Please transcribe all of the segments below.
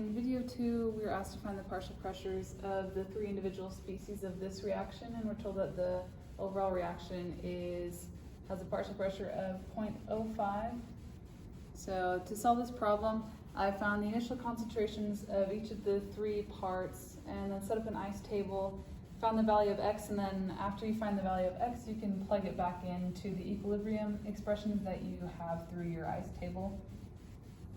In video 2, we were asked to find the partial pressures of the 3 individual species of this reaction, and we're told that the overall reaction has a partial pressure of 0.05. So to solve this problem, I found the initial concentrations of each of the 3 parts and then set up an ice table, found the value of x, and then after you find the value of x, you can plug it back into the equilibrium expressions that you have through your ice table.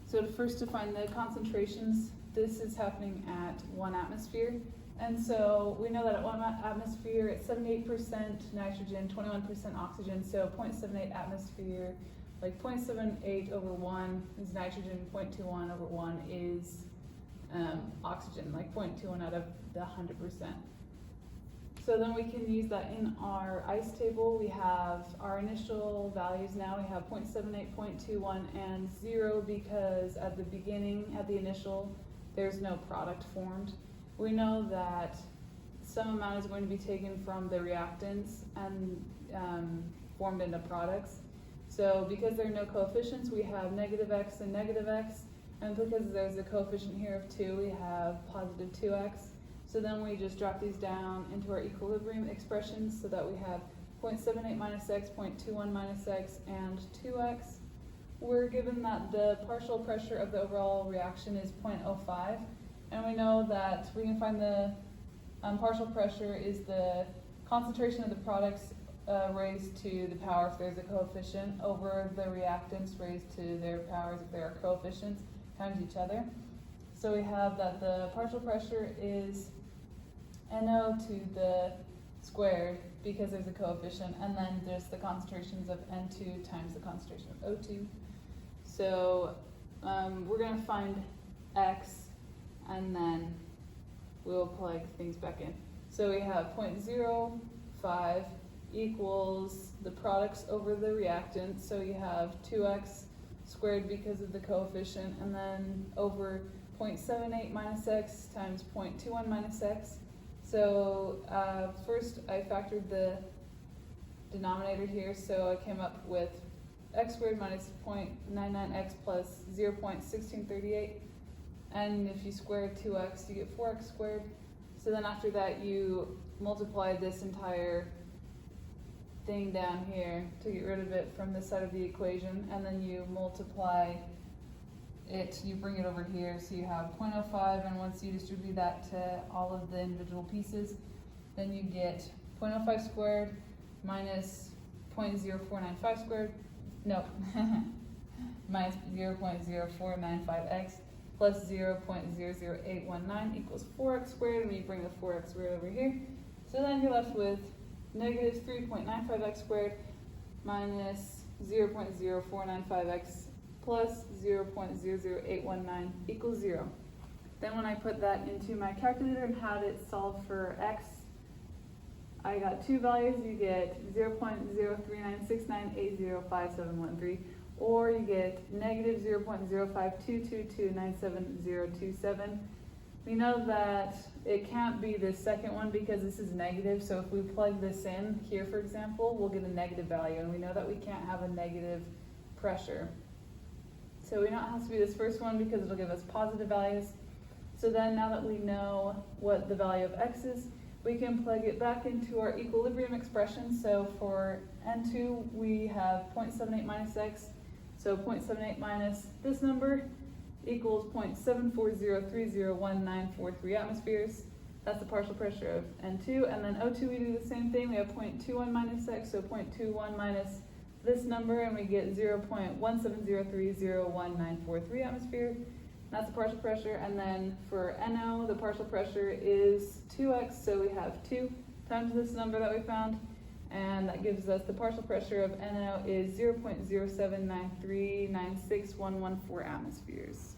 So first, to find the concentrations, this is happening at 1 atmosphere. And so we know that at 1 atmosphere, it's 78% nitrogen, 21% oxygen. So 0.78 atmosphere, like 0.78 over 1 is nitrogen, 0.21 over 1 is oxygen, like 0.21 out of the 100%. So then we can use that in our ice table. We have our initial values now. We have 0.78, 0.21, and 0 because at the beginning, at the initial, there's no product formed. We know that some amount is going to be taken from the reactants and formed into products. So because there are no coefficients, we have negative x and negative x. And because there's a coefficient here of 2, we have positive 2x. So then we just drop these down into our equilibrium expressions so that we have 0.78 minus x, 0.21 minus x, and 2x. We're given that the partial pressure of the overall reaction is 0.05, and we know that we can find the partial pressure is the concentration of the products raised to the power if there's a coefficient over the reactants raised to their powers if there are coefficients times each other. So we have that the partial pressure is NO to the squared because there's a coefficient, and then there's the concentrations of N2 times the concentration of O2. So we're going to find X, and then we'll plug things back in. So we have 0.05 equals the products over the reactant, so you have 2x squared because of the coefficient, and then over 0.78 minus x times 0.21 minus x. So first I factored the denominator here, so I came up with x squared minus 0.99x plus 0.1638, and if you square 2x, you get 4x squared. So then after that, you multiply this entire thing down here to get rid of it from this side of the equation, and then you multiply it, you bring it over here, so you have 0.05, and once you distribute that to all of the individual pieces, then you get 0.05 squared minus 0.0495 squared, no, minus 0.0495x plus 0.00819 equals 4x squared, and you bring the 4x squared over here. So then you're left with negative 3.95x squared minus 0.0495x plus 0.00819 equals 0. Then when I put that into my calculator and had it solve for x, I got 2 values. You get 0.03969805713, or you get negative 0.052229727. We know that it can't be the second one because this is negative, so if we plug this in here, for example, we'll get a negative value, and we know that we can't have a negative pressure. So we know it has to be this first one because it'll give us positive values. So then now that we know what the value of x is, we can plug it back into our equilibrium expression. So for N2, we have 0.78 minus x. So 0.78 minus this number equals 0.740301943 atmospheres. That's the partial pressure of N2. And then O2, we do the same thing. We have 0.21 minus x, so 0.21 minus this number, and we get 0.170301943 atmosphere. That's the partial pressure. And then for NO, the partial pressure is 2x, so we have 2 times this number that we found, and that gives us the partial pressure of NO is 0.079396114 atmospheres.